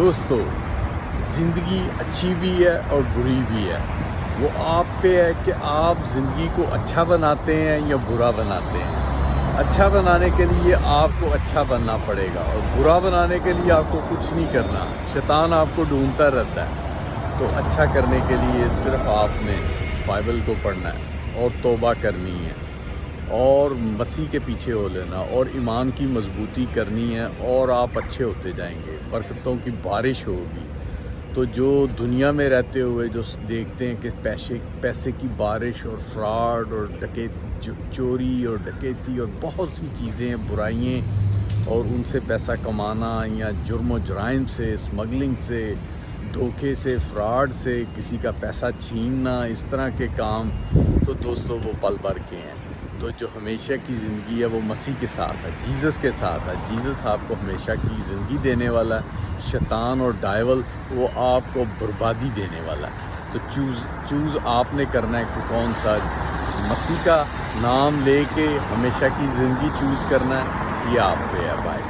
دوستو زندگی اچھی بھی ہے اور بری بھی ہے، وہ آپ پہ ہے کہ آپ زندگی کو اچھا بناتے ہیں یا برا بناتے ہیں۔ اچھا بنانے کے لیے آپ کو اچھا بننا پڑے گا اور برا بنانے کے لیے آپ کو کچھ نہیں کرنا، شیطان آپ کو ڈھونڈتا رہتا ہے۔ تو اچھا کرنے کے لیے صرف آپ نے بائبل کو پڑھنا ہے اور توبہ کرنی ہے اور مسیح کے پیچھے ہو لینا اور ایمان کی مضبوطی کرنی ہے اور آپ اچھے ہوتے جائیں گے، برکتوں کی بارش ہوگی۔ تو جو دنیا میں رہتے ہوئے جو دیکھتے ہیں کہ پیسے کی بارش اور فراڈ اور چوری اور ڈکیتی اور بہت سی چیزیں ہیں، برائیاں، اور ان سے پیسہ کمانا یا جرم و جرائم سے، اسمگلنگ سے، دھوکے سے، فراڈ سے، کسی کا پیسہ چھیننا، اس طرح کے کام، تو دوستو وہ پل بھر کے ہیں۔ تو جو ہمیشہ کی زندگی ہے وہ مسیح کے ساتھ ہے، جیزس کے ساتھ ہے۔ جیزس آپ کو ہمیشہ کی زندگی دینے والا ہے، شیطان اور ڈائیول وہ آپ کو بربادی دینے والا ہے۔ تو چوز آپ نے کرنا ہے کہ کون سا، مسیح کا نام لے کے ہمیشہ کی زندگی چوز کرنا ہے، یہ آپ پہ ہے۔ بائے۔